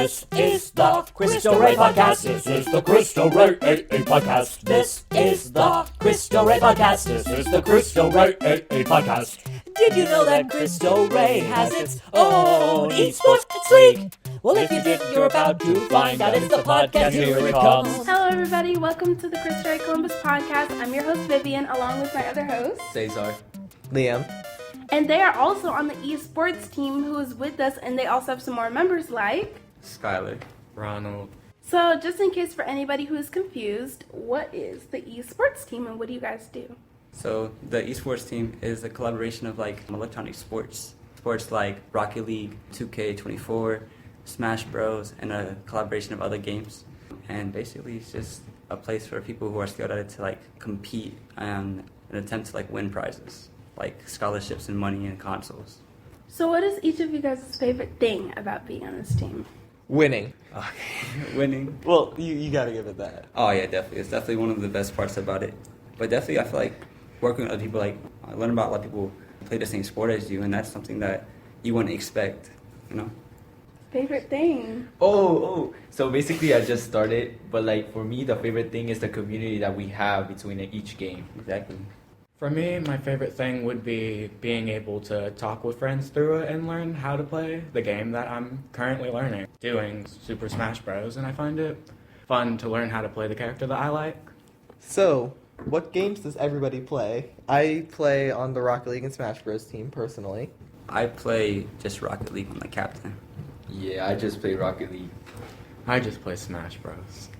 This is the Cristo Rey Podcast. This is the Cristo Rey Podcast. This is the Cristo Rey Podcast. This is the Cristo Rey Podcast. Did you know that Cristo Rey has its own eSports league? Well, if you didn't, you're about to find out. It's the podcast. Here it comes. Hello, everybody. Welcome to the Cristo Rey Columbus podcast. I'm your host, Vivian, along with my other host, Cesar, Liam. And they are also on the eSports team who is with us, and they also have some more members like Skylar, Ronald. So just in case for anybody who is confused, what is the eSports team and what do you guys do? So the esports team is a collaboration of like electronic sports like Rocket League, 2K24, Smash Bros, and a collaboration of other games. And basically it's just a place for people who are skilled at it to like compete and attempt to like win prizes, like scholarships and money and consoles. So what is each of you guys' favorite thing about being on this team? Winning. Winning. Well, you gotta give it that. Oh yeah, definitely. It's definitely one of the best parts about it. But definitely I feel like working with other people, like I learn about a lot of people who play the same sport as you, and that's something that you wouldn't expect, you know? Favorite thing? So basically I just started, but like for me the favorite thing is the community that we have between each game. Exactly. For me, my favorite thing would be being able to talk with friends through it and learn how to play the game that I'm currently learning, doing Super Smash Bros, and I find it fun to learn how to play the character that I like. So, what games does everybody play? I play on the Rocket League and Smash Bros team personally. I play just Rocket League with my captain. Yeah, I just play Rocket League. I just play Smash Bros.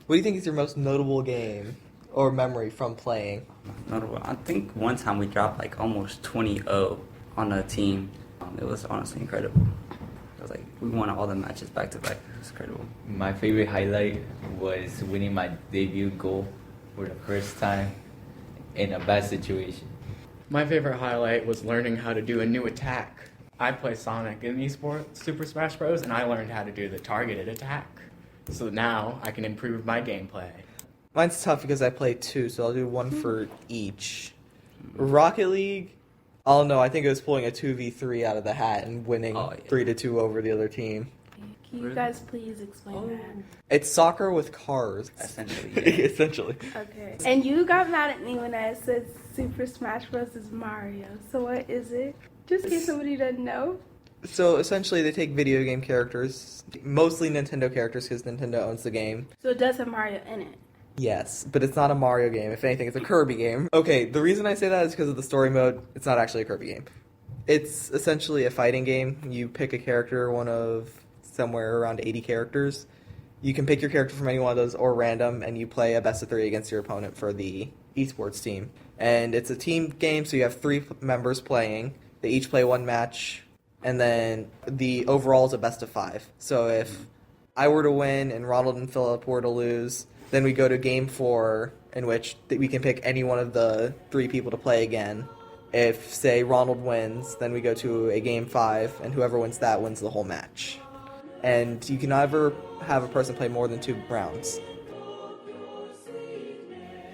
What do you think is your most notable game or memory from playing? I think one time we dropped like almost 20-0 on a team. It was honestly incredible. It was like we won all the matches back to back. It was incredible. My favorite highlight was winning my debut goal for the first time in a bad situation. My favorite highlight was learning how to do a new attack. I play Sonic in eSports Super Smash Bros, and I learned how to do the targeted attack. So now I can improve my gameplay. Mine's tough because I play two, so I'll do one for each. Rocket League, I don't know, I think it was pulling a 2v3 out of the hat and winning 3-2 over the other team. Can you guys please explain that? It's soccer with cars. Essentially. Yeah. Essentially. Okay. And you got mad at me when I said Super Smash Bros. Is Mario. So what is it? Just in case somebody doesn't know. So essentially they take video game characters, mostly Nintendo characters because Nintendo owns the game. So it does have Mario in it. Yes, but it's not a Mario game. If anything, it's a Kirby game. Okay, the reason I say that is because of the story mode. It's not actually a Kirby game. It's essentially a fighting game. You pick a character, one of somewhere around 80 characters. You can pick your character from any one of those or random, and you play a best of 3 against your opponent for the esports team. And it's a team game, so you have 3 members playing. They each play 1 match, and then the overall is a best of 5. So if I were to win and Ronald and Philip were to lose, then we go to game 4, in which we can pick any one of the 3 people to play again. If, say, Ronald wins, then we go to a game 5, and whoever wins that wins the whole match. And you can never have a person play more than 2 rounds.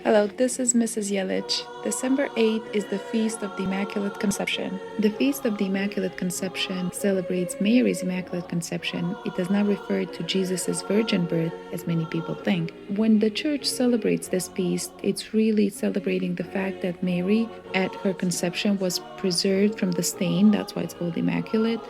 Hello, this is Mrs. Yelich. December 8th is the Feast of the Immaculate Conception. The Feast of the Immaculate Conception celebrates Mary's Immaculate Conception. It does not refer to Jesus' virgin birth, as many people think. When the church celebrates this feast, it's really celebrating the fact that Mary, at her conception, was preserved from the stain, that's why it's called Immaculate,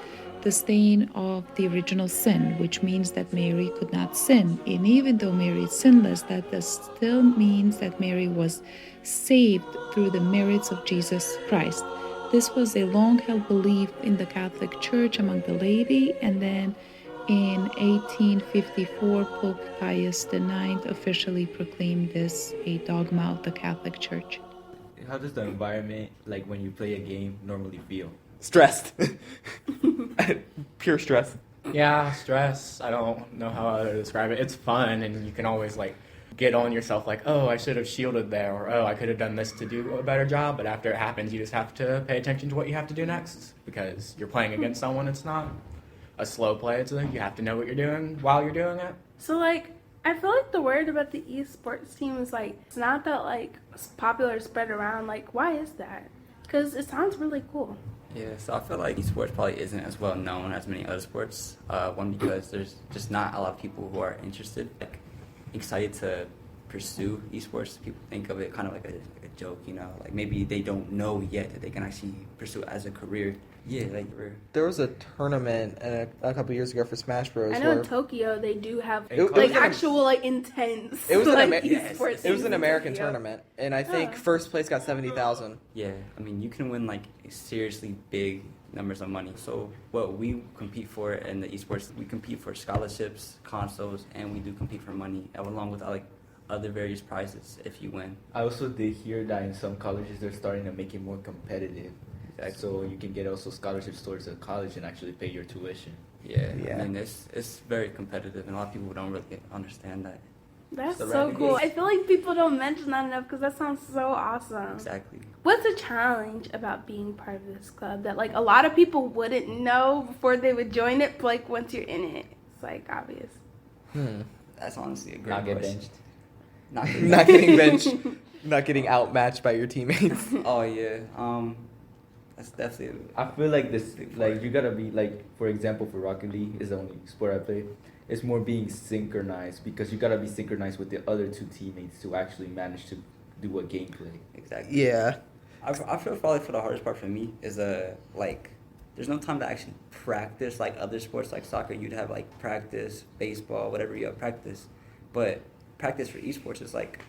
the stain of the original sin, which means that Mary could not sin. And even though Mary is sinless, that still means that Mary was saved through the merits of Jesus Christ. This was a long-held belief in the Catholic Church among the laity, and then in 1854, Pope Pius IX officially proclaimed this a dogma of the Catholic Church. How does the environment, like when you play a game, normally feel? Stressed. Pure stress. Yeah, stress. I don't know how to describe it. It's fun, and you can always like get on yourself like, oh, I should have shielded there, or oh, I could have done this to do a better job. But after it happens, you just have to pay attention to what you have to do next, because you're playing against someone. It's not a slow play. It's like you have to know what you're doing while you're doing it. So like, I feel like the word about the esports team is like, it's not that like popular, spread around. Like, why is that? Because it sounds really cool. Yeah, so I feel like esports probably isn't as well known as many other sports. One, because there's just not a lot of people who are interested, like excited to pursue esports. People think of it kind of like a joke, you know, like maybe they don't know yet that they can actually pursue it as a career. Yeah, like there was a tournament a couple years ago for Smash Bros. I know in Tokyo they do have It like was actual like intense. It was like, esports. It was an American tournament, and I think first place got 70,000. Yeah, I mean, you can win like seriously big numbers of money. So what we compete for in the esports, we compete for scholarships, consoles, and we do compete for money along with like other various prizes if you win. I also did hear that in some colleges they're starting to make it more competitive. Exactly. So you can get also scholarships towards the college and actually pay your tuition. Yeah, Yeah. I mean, it's very competitive, and a lot of people don't really understand that. That's The so racket cool. is- I feel like people don't mention that enough because that sounds so awesome. Exactly. What's a challenge about being part of this club that like a lot of people wouldn't know before they would join it, but like once you're in it, it's like obvious. That's honestly a great Not get question. benched. Not getting Not getting benched, not getting outmatched by your teammates. Oh yeah. That's definitely. I feel like this, like you gotta be like, for example, for Rocket League is the only sport I play. It's more being synchronized because you gotta be synchronized with the other two teammates to actually manage to do a gameplay. Exactly. Yeah. I feel probably for the hardest part for me is like there's no time to actually practice like other sports like soccer. You'd have like practice, baseball, whatever you have practice, but practice for esports is like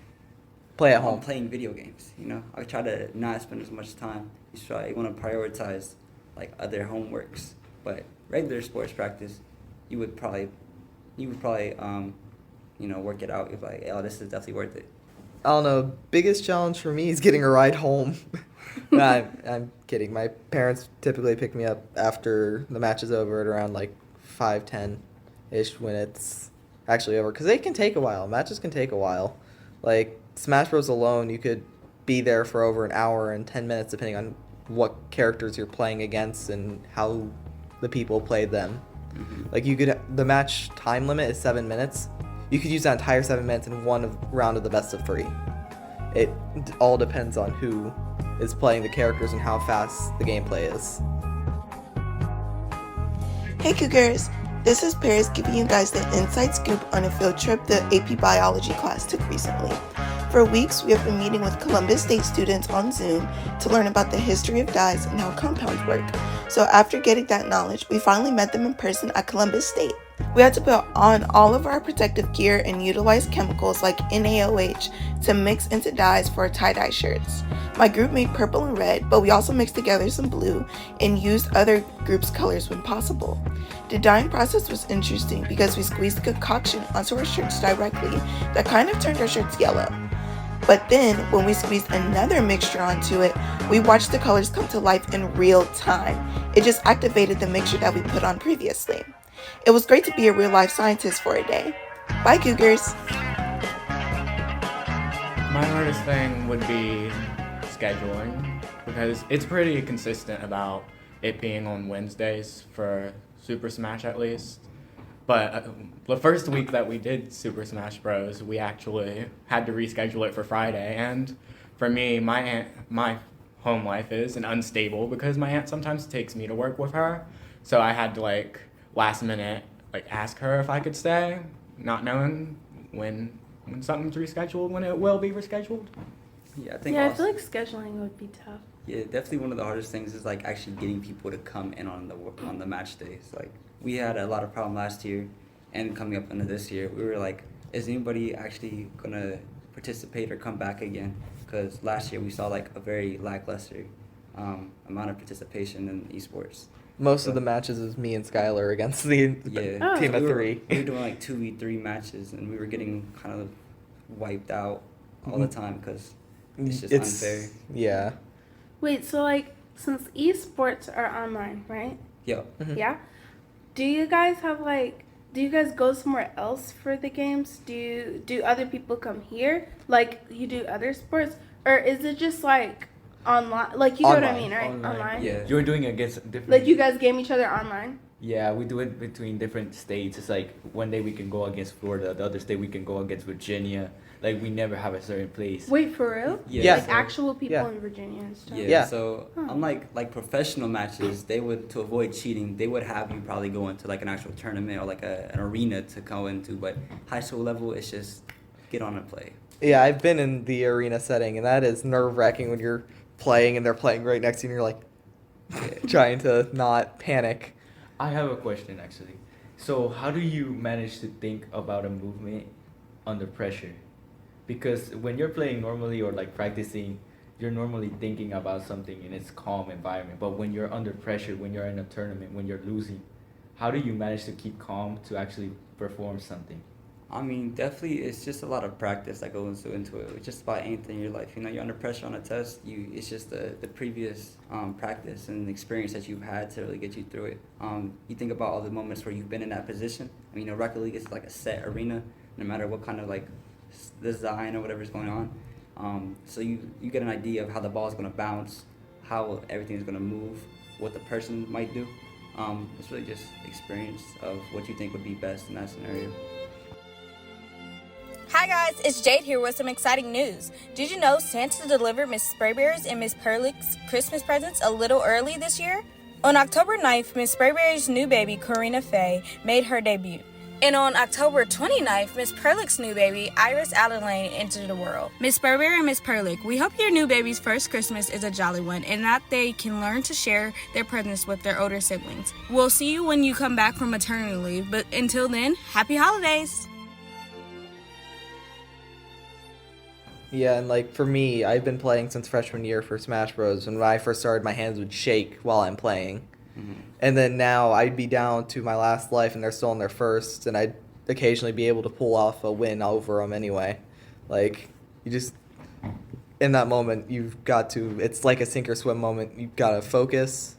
Play at I'm home. playing video games. You know, I try to not spend as much time. You want to prioritize like other homeworks, but regular sports practice, you would probably work it out. You're like, oh, this is definitely worth it. I don't know. Biggest challenge for me is getting a ride home. Nah, I'm kidding. My parents typically pick me up after the match is over at around like 5:10-ish when it's actually over. Because they can take a while. Matches can take a while. Like, Smash Bros. Alone, you could be there for over an hour and 10 minutes depending on what characters you're playing against and how the people played them. Like, the match time limit is 7 minutes. You could use that entire 7 minutes in one round of the best of 3. It all depends on who is playing the characters and how fast the gameplay is. Hey Cougars, this is Paris giving you guys the inside scoop on a field trip the AP Biology class took recently. For weeks, we have been meeting with Columbus State students on Zoom to learn about the history of dyes and how compounds work. So after getting that knowledge, we finally met them in person at Columbus State. We had to put on all of our protective gear and utilize chemicals like NaOH to mix into dyes for our tie-dye shirts. My group made purple and red, but we also mixed together some blue and used other groups' colors when possible. The dyeing process was interesting because we squeezed the concoction onto our shirts directly that kind of turned our shirts yellow. But then, when we squeezed another mixture onto it, we watched the colors come to life in real time. It just activated the mixture that we put on previously. It was great to be a real-life scientist for a day. Bye, Cougars! My hardest thing would be scheduling because it's pretty consistent about it being on Wednesdays for Super Smash at least. But the first week that we did Super Smash Bros, we actually had to reschedule it for Friday. And for me, my home life is unstable because my aunt sometimes takes me to work with her. So I had to last minute ask her if I could stay, not knowing when something's rescheduled, when it will be rescheduled. Yeah, I think. Yeah, I also, feel like scheduling would be tough. Yeah, definitely one of the hardest things is actually getting people to come in on the match days. We had a lot of problem last year, and coming up into this year, we were like, is anybody actually gonna participate or come back again? Because last year we saw a very lackluster amount of participation in esports. Most of the matches is me and Skylar against the Yeah, team of we were 3. We were doing 2v3 matches, and we were getting kind of wiped out all the time because it's just unfair. Yeah. Wait, so since esports are online, right? Yeah. Yeah. Do you guys have do you guys go somewhere else for the games? Do other people come here like you do other sports, or is it just online? You know what I mean, right? Online. Yeah. You're doing it against different. You guys game each other online. Yeah, we do it between different states. It's one day we can go against Florida, the other day we can go against Virginia. Like we never have a certain place. Wait, for real? Yeah. Like actual people Yeah. in Virginia and stuff? Yeah. Yeah. So unlike like professional matches, they would, to avoid cheating, they would have you probably go into like an actual tournament or like an arena to go into. But high school level, it's just get on and play. Yeah, I've been in the arena setting, and that is nerve-wracking when you're playing and they're playing right next to you, and you're like trying to not panic. I have a question actually. So how do you manage to think about a movement under pressure? Because when you're playing normally or like practicing, you're normally thinking about something in its calm environment. But when you're under pressure, when you're in a tournament, when you're losing, how do you manage to keep calm to actually perform something? I mean, definitely, it's just a lot of practice that goes into it. It's just about anything in your life. You know, you're under pressure on a test. It's just the previous practice and experience that you've had to really get you through it. You think about all the moments where you've been in that position. I mean, Rocket League is like a set arena, no matter what kind of like design or whatever's going on. So you get an idea of how the ball is going to bounce, how everything is going to move, what the person might do. It's really just experience of what you think would be best in that scenario. Hi guys, it's Jade here with some exciting news. Did you know Santa delivered Miss Sprayberry's and Miss Perlick's Christmas presents a little early this year? On October 9th, Miss Sprayberry's new baby, Corina Faye, made her debut. And on October 29th, Miss Perlick's new baby, Iris Allen Lane, entered the world. Miss Sprayberry and Miss Perlick, we hope your new baby's first Christmas is a jolly one and that they can learn to share their presents with their older siblings. We'll see you when you come back from maternity leave, but until then, happy holidays! Yeah, and like for me, I've been playing since freshman year for Smash Bros. And when I first started, my hands would shake while I'm playing. Mm-hmm. And then now I'd be down to my last life and they're still in their first, and I'd occasionally be able to pull off a win over them anyway. Like, you just, in that moment, you've got to, it's like a sink or swim moment. You've got to focus,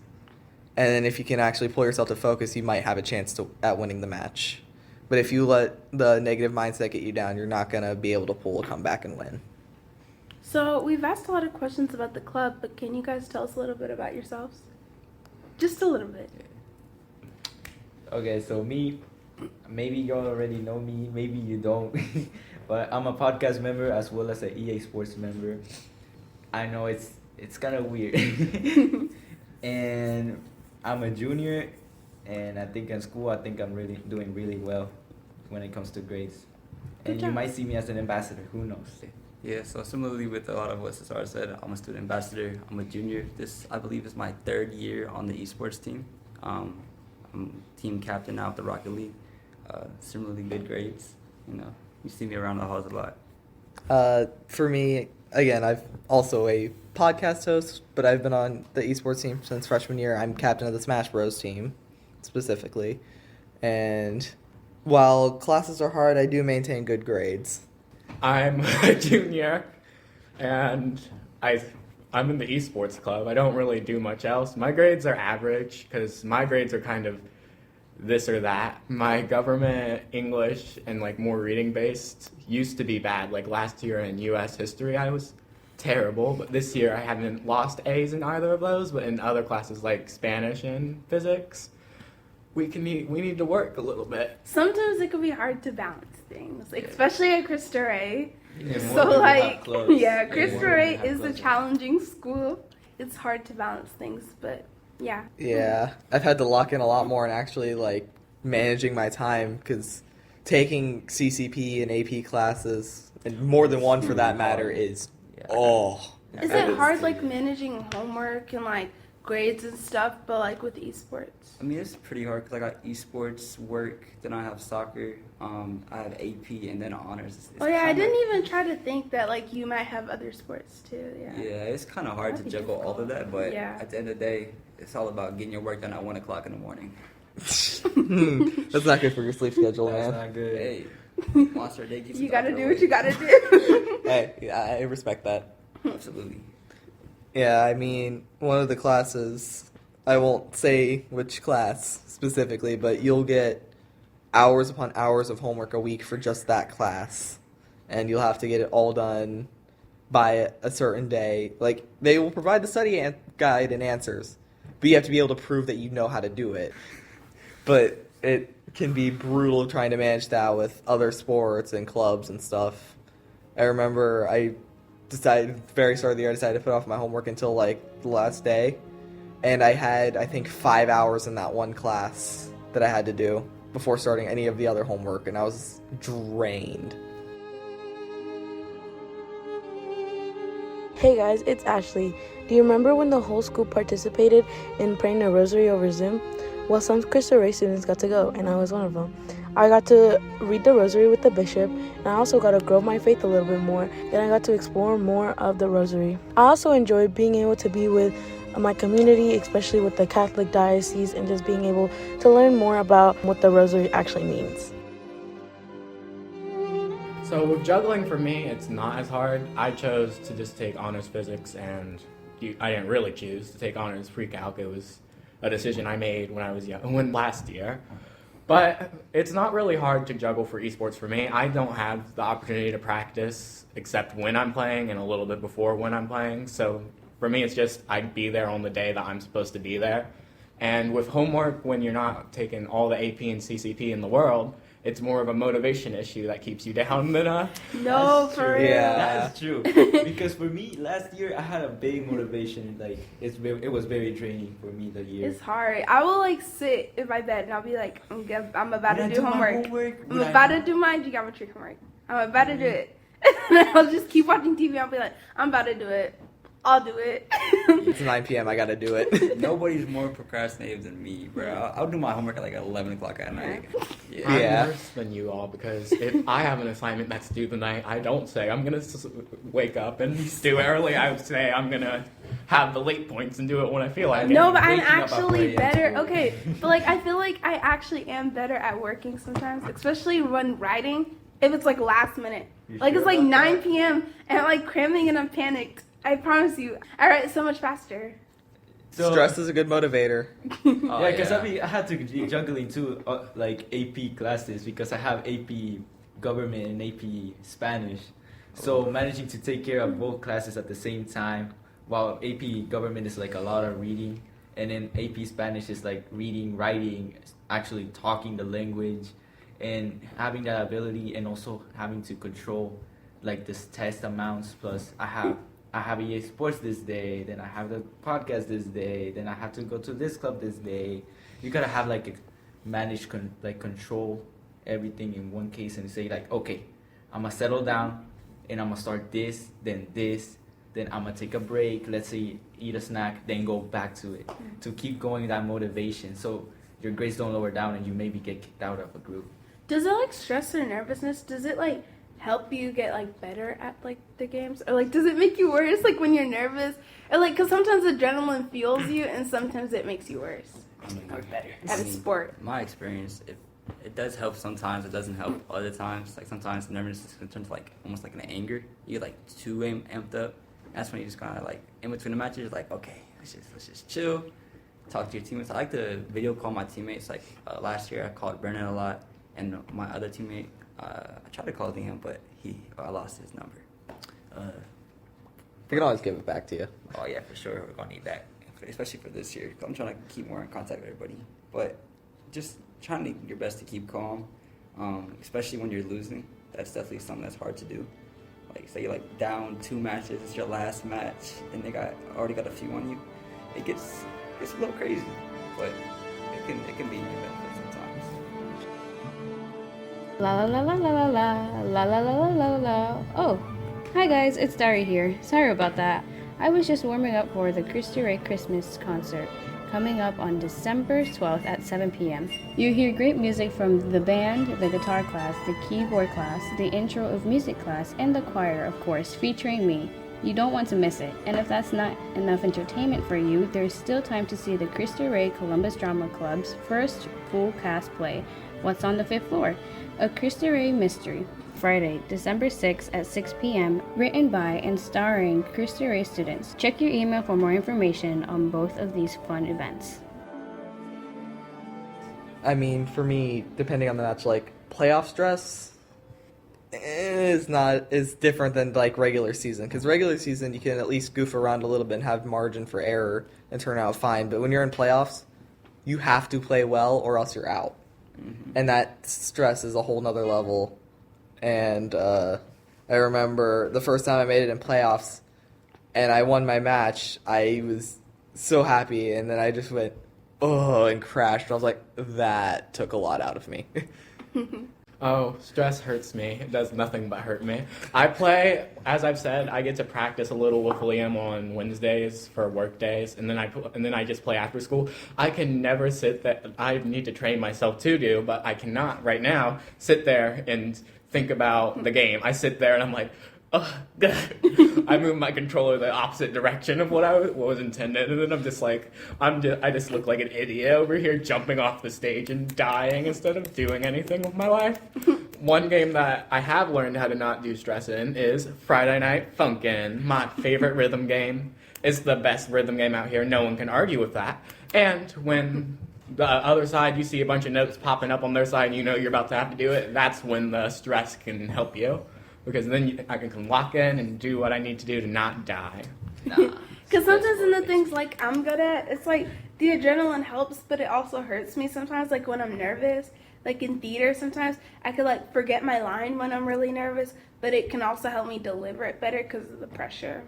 and then if you can actually pull yourself to focus, you might have a chance at winning the match. But if you let the negative mindset get you down, you're not going to be able to pull a comeback and win. So we've asked a lot of questions about the club, but can you guys tell us a little bit about yourselves? Just a little bit. Okay, so me, maybe you all already know me, maybe you don't, but I'm a podcast member as well as an EA Sports member. I know it's kind of weird. And I'm a junior, and I think in school, I think I'm really doing really well when it comes to grades. And you might see me as an ambassador, who knows? Yeah, so similarly with a lot of what Cesar said, I'm a student ambassador. I'm a junior. This, I believe, is my third year on the eSports team. I'm team captain now of the Rocket League. Similarly good grades. You know, you see me around the halls a lot. For me, again, I've also a podcast host, but I've been on the esports team since freshman year. I'm captain of the Smash Bros. Team, specifically. And while classes are hard, I do maintain good grades. I'm a junior, and I'm in the esports club. I don't really do much else. My grades are average because my grades are kind of this or that. My government, English, and like more reading based used to be bad. Like last year in U.S. history, I was terrible, but this year I haven't lost A's in either of those. But in other classes like Spanish and physics, we need to work a little bit. Sometimes it can be hard to balance things, especially at Cristo Rey. Yeah, So Cristo Rey is a challenging school. It's hard to balance things, but yeah. Yeah, I've had to lock in a lot more and actually like managing my time, because taking CCP and AP classes, and more than one for that matter, is Is it hard like managing homework and like grades and stuff, but like with esports? I mean, it's pretty hard because I got esports, work, then I have soccer, I have AP, and then honors. It's I didn't even try to think that like you might have other sports too. Yeah, it's kind of hard to juggle all of that, but at the end of the day, it's all about getting your work done at 1 o'clock in the morning. That's not good for your sleep schedule, man. That's not good. Hey, Monster Day keeps you gotta do what you gotta do. Hey, I respect that. Absolutely. Yeah, I mean, one of the classes, I won't say which class specifically, but you'll get hours upon hours of homework a week for just that class. And you'll have to get it all done by a certain day. Like, they will provide the study guide and answers, but you have to be able to prove that you know how to do it. But it can be brutal trying to manage that with other sports and clubs and stuff. I remember I decided, very start of the year, I decided to put off my homework until like the last day. And I had, I think, 5 hours in that one class that I had to do before starting any of the other homework, and I was drained. Hey guys, it's Ashley. Do you remember when the whole school participated in praying the rosary over Zoom? Well, some Cristo Rey students got to go, and I was one of them. I got to read the rosary with the bishop, and I also got to grow my faith a little bit more. Then I got to explore more of the rosary. I also enjoyed being able to be with my community, especially with the Catholic diocese, and just being able to learn more about what the rosary actually means. So with juggling, for me, it's not as hard. I chose to just take honors physics, and I didn't really choose to take honors pre-calc. It was a decision I made when I was young, last year. But it's not really hard to juggle for esports for me. I don't have the opportunity to practice except when I'm playing and a little bit before when I'm playing. So for me, it's just I'd be there on the day that I'm supposed to be there. And with homework, when you're not taking all the AP and CCP in the world, it's more of a motivation issue that keeps you down than a... No, for real. Yeah. That's true. Because for me, last year, I had a big motivation. Like, it was very draining for me that year. It's hard. I will like sit in my bed and I'll be like, I'm about to do homework. I'm about to do my geometry homework. I'm about to do it. And then I'll just keep watching TV. I'll be like, I'm about to do it. I'll do it. It's 9 p.m. I gotta do it. Nobody's more procrastinative than me, bro. I'll do my homework at like 11 o'clock at night. I'm worse than you all, because if I have an assignment that's due the night, I don't say I'm going to wake up and do early. I would say I'm going to have the late points and do it when I feel like it. No, but I'm actually better. Okay, but like I feel like I actually am better at working sometimes, especially when writing. If it's like last minute, like it's like 9 p.m. and I'm like cramming and I'm panicked. I promise you, I write so much faster. So, stress is a good motivator. Yeah, because I had to be juggling too, like AP classes, because I have AP Government and AP Spanish. So managing to take care of both classes at the same time, while AP Government is like a lot of reading, and then AP Spanish is like reading, writing, actually talking the language, and having that ability, and also having to control like this test amounts. Plus I have eSports this day, then I have the podcast this day, then I have to go to this club this day. You gotta have like control everything in one case and say like, okay, I'm gonna settle down and I'm gonna start this, then I'm gonna take a break, let's say eat a snack, then go back to it. To keep going that motivation, so your grades don't lower down and you maybe get kicked out of a group. Does it like stress or nervousness? Does it like help you get like better at like the games, or like does it make you worse like when you're nervous, or like because sometimes adrenaline fuels you and sometimes it makes you worse or better at a sport? My experience, it does help sometimes, it doesn't help other times. Like sometimes nervousness can turn to like almost like an anger. You get like too amped up. That's when you just kind of like in between the matches, you're like, okay, let's just chill, talk to your teammates. I like to video call my teammates. Like last year I called Brennan a lot, and my other teammate, I tried to call him, but I lost his number. We can always give it back to you. Oh yeah, for sure. We're gonna need that, especially for this year. I'm trying to keep more in contact with everybody, but just trying to do your best to keep calm, especially when you're losing. That's definitely something that's hard to do. Like say you're like down 2 matches, it's your last match, and they already got a few on you. It gets a little crazy, but it can be in your benefit sometimes. La la la la la la la la la la la la. Oh, hi guys, it's Dari here. Sorry about that. I was just warming up for the Cristo Rey Christmas concert coming up on December 12th at 7 p.m. You hear great music from the band, the guitar class, the keyboard class, the intro of music class, and the choir, of course, featuring me. You don't want to miss it. And if that's not enough entertainment for you, there's still time to see the Cristo Rey Columbus Drama Club's first full cast play, What's on the Fifth Floor? A Cristo Rey Mystery, Friday, December 6th at 6 p.m., written by and starring Cristo Rey students. Check your email for more information on both of these fun events. I mean, for me, depending on the match, like playoff stress is different than like regular season, because regular season you can at least goof around a little bit and have margin for error and turn out fine. But when you're in playoffs, you have to play well or else you're out. And that stress is a whole nother level. And I remember the first time I made it in playoffs, and I won my match. I was so happy, and then I just went, oh, and crashed. And I was like, that took a lot out of me. Oh, stress hurts me. It does nothing but hurt me. I play, as I've said, I get to practice a little with Liam on Wednesdays for work days, and then I just play after school. I can never sit there. I need to train myself to do, but I cannot right now sit there and think about the game. I sit there and I'm like, oh, I move my controller the opposite direction of what was intended, and then I'm just like, I just look like an idiot over here jumping off the stage and dying instead of doing anything with my life. One game that I have learned how to not do stress in is Friday Night Funkin', my favorite rhythm game. It's the best rhythm game out here. No one can argue with that. And when the other side, you see a bunch of notes popping up on their side and you know you're about to have to do it, that's when the stress can help you. Because then I can lock in and do what I need to do to not die. Because sometimes in the things like I'm good at, it's like the adrenaline helps, but it also hurts me sometimes. Like when I'm nervous, like in theater, sometimes I could like forget my line when I'm really nervous, but it can also help me deliver it better because of the pressure.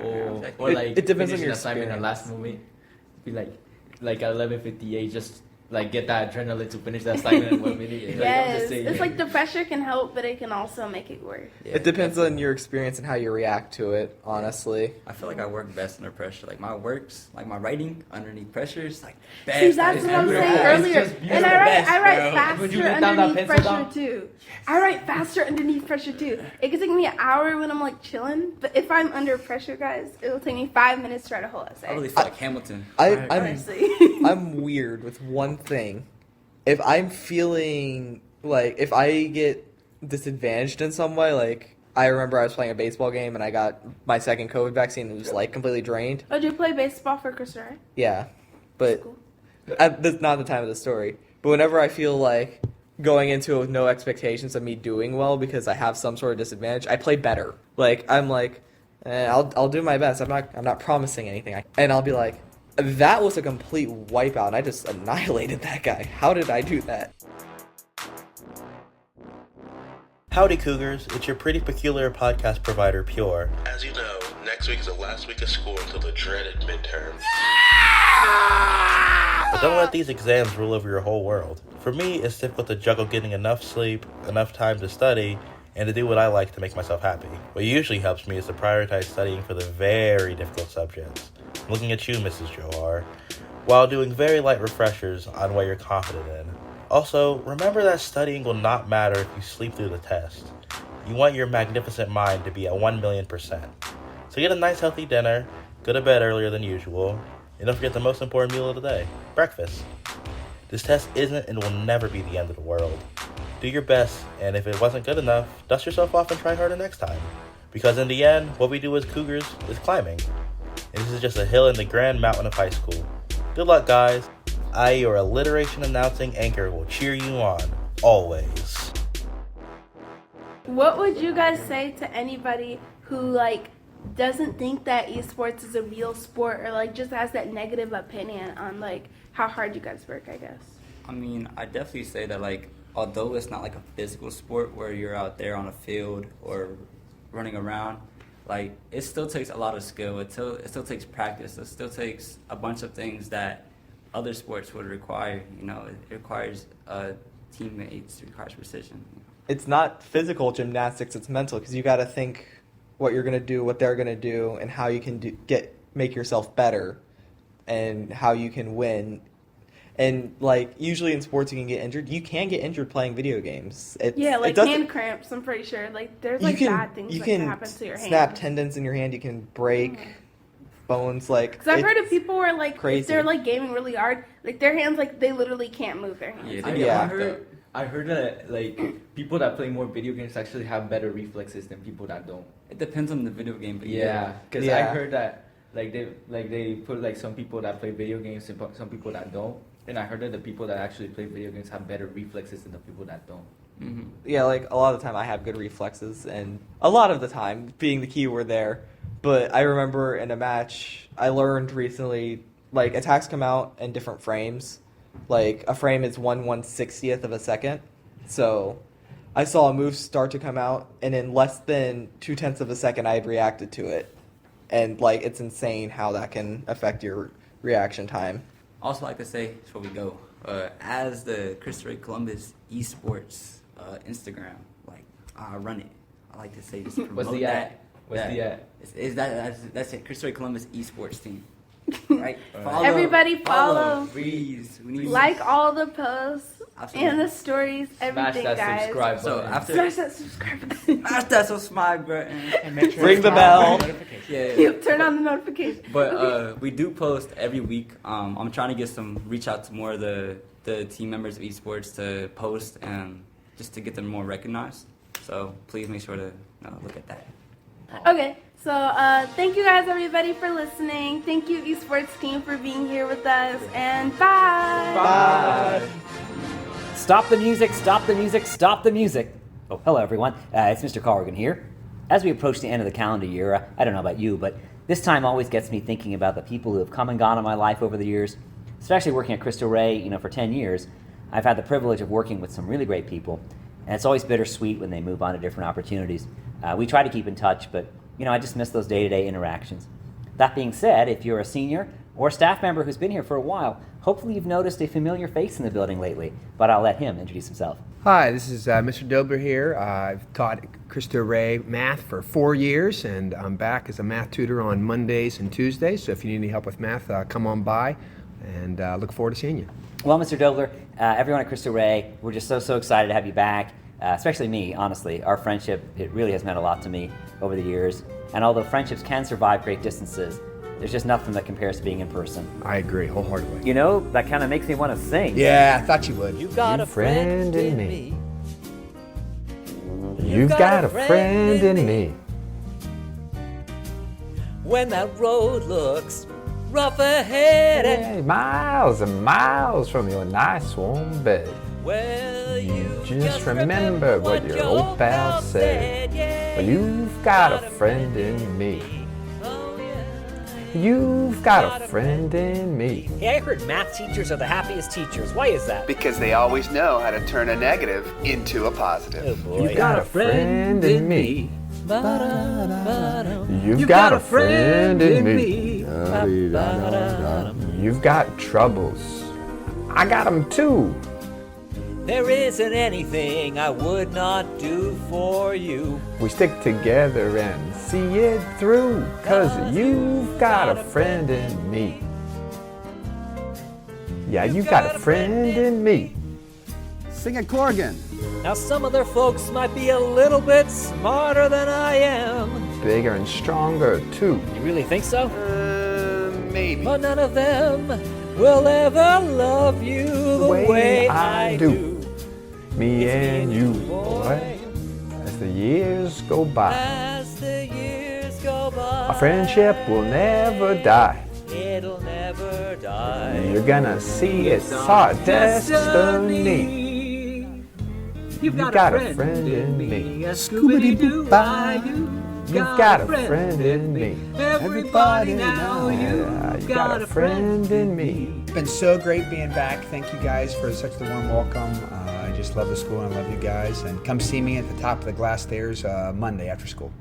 Or like it depends on finish your an assignment in the last moment. Be like at 11:58, just like get that adrenaline to finish that assignment in 1 minute. Yes, it's like the pressure can help, but it can also make it worse. Yeah, it depends on your experience and how you react to it, honestly. I feel like I work best under pressure. Like my writing underneath pressure is like best. See, that's what I was saying earlier. And I write faster underneath pressure too. I write faster underneath pressure too. It can take me an hour when I'm like chilling, but if I'm under pressure, guys, it'll take me 5 minutes to write a whole essay. I really feel like Hamilton. I'm weird with one thing. If I'm feeling like, if I get disadvantaged in some way, like I remember I was playing a baseball game and I got my second COVID vaccine and was like completely drained. Oh, did you play baseball for Cristo Rey? Yeah, but that's not the time of the story. But whenever I feel like going into it with no expectations of me doing well because I have some sort of disadvantage, I play better. Like I'm like, I'll do my best. I'm not promising anything. And I'll be like, that was a complete wipeout, and I just annihilated that guy. How did I do that? Howdy, Cougars. It's your pretty peculiar podcast provider, Pure. As you know, next week is the last week of school until the dreaded midterms. But don't let these exams rule over your whole world. For me, it's difficult to juggle getting enough sleep, enough time to study, and to do what I like to make myself happy. What usually helps me is to prioritize studying for the very difficult subjects. Looking at you, Mrs. Johar, while doing very light refreshers on what you're confident in. Also, remember that studying will not matter if you sleep through the test. You want your magnificent mind to be at 1,000,000%. So get a nice healthy dinner, go to bed earlier than usual, and don't forget the most important meal of the day, breakfast. This test isn't and will never be the end of the world. Do your best, and if it wasn't good enough, dust yourself off and try harder next time. Because in the end, what we do as Cougars is climbing. And this is just a hill in the grand mountain of high school. Good luck, guys. I, your alliteration announcing anchor, will cheer you on, always. What would you guys say to anybody who, like, doesn't think that esports is a real sport or, like, just has that negative opinion on, like, how hard you guys work, I guess? I mean, I definitely say that, like, although it's not like a physical sport where you're out there on a field or running around, like, it still takes a lot of skill. It still takes practice. It still takes a bunch of things that other sports would require. You know, it requires teammates, it requires precision. It's not physical gymnastics, it's mental, because you got to think what you're going to do, what they're going to do, and how you can make yourself better, and how you can win. And, like, usually in sports you can get injured. You can get injured playing video games. Hand cramps, I'm pretty sure. Like, there's, like, bad things that can happen to your hand. You can snap tendons in your hand. You can break bones, like... Because I've heard of people where, like, crazy. If they're, like, gaming really hard, like, their hands, like, they literally can't move their hands. I heard that, like, people that play more video games actually have better reflexes than people that don't. It depends on the video game, but because I heard that, they put, like, some people that play video games and some people that don't. And I heard that the people that actually play video games have better reflexes than the people that don't. Mm-hmm. Yeah, like, a lot of the time I have good reflexes, and a lot of the time, being the key word there. But I remember in a match, I learned recently, like, attacks come out in different frames. Like, a frame is 1/160th of a second. So, I saw a move start to come out, and in less than 0.2 of a second, I had reacted to it. And, like, it's insane how that can affect your reaction time. Also, like to say before we go, as the Cristo Rey Columbus eSports Instagram, like I run it. I like to say just promote What's the that. at? What's the at? That's it. Cristo Rey Columbus eSports team. Right? Everybody follow. Please. We need Like all the posts Absolutely. and the stories, everything, Smash that guys. subscribe button. So after Smash that subscribe button. smash that subscribe button. And make sure Ring it's the on bell. notification. Yeah. Turn on the notification. But we do post every week. I'm trying to reach out to more of the team members of esports to post and just to get them more recognized. So please make sure to look at that. Okay, so thank you guys, everybody, for listening. Thank you, eSports team, for being here with us. And bye. Bye. Stop the music, stop the music, stop the music. Oh, hello, everyone. It's Mr. Corrigan here. As we approach the end of the calendar year, I don't know about you, but this time always gets me thinking about the people who have come and gone in my life over the years, especially working at Cristo Rey, for 10 years. I've had the privilege of working with some really great people, and it's always bittersweet when they move on to different opportunities. We try to keep in touch, but, I just miss those day-to-day interactions. That being said, if you're a senior or a staff member who's been here for a while, hopefully you've noticed a familiar face in the building lately, but I'll let him introduce himself. Hi, this is Mr. Dobler here. I've taught Cristo Rey math for 4 years, and I'm back as a math tutor on Mondays and Tuesdays. So if you need any help with math, come on by, and look forward to seeing you. Well, Mr. Dobler, everyone at Cristo Rey, we're just so excited to have you back, especially me, honestly. Our friendship, it really has meant a lot to me over the years. And although friendships can survive great distances, there's just nothing that compares to being in person. I agree wholeheartedly. That kind of makes me want to sing. Yeah, I thought you would. You got a friend in me. You've got a friend in me. When that road looks rough ahead Hey, miles and miles from your nice warm bed. well, You just remember what your old pal said. Well, you've got a friend in me. You've got a friend in me. Hey, I heard math teachers are the happiest teachers. Why is that? Because they always know how to turn a negative into a positive. Oh boy. You've got a friend in me. You've got a friend in me. You've got troubles. I got them too. There isn't anything I would not do for you. We stick together and see it through, 'cause you've got a friend in me. Yeah, you got a friend in me. Sing it, Corrigan. Now some other folks might be a little bit smarter than I am. Bigger and stronger too. You really think so? Maybe. But none of them will ever love you the way I do. Me and you, boy, as the years go by. As the years go by, Our friendship will never die. it'll never die. You're gonna see it's our destiny. You've got a friend in me. Scooby-Doo, You've got a friend in me. Everybody now, You've got a friend in me. It's been so great being back. Thank you guys for such a warm welcome. I just love the school and I love you guys. And come see me at the top of the glass stairs Monday after school.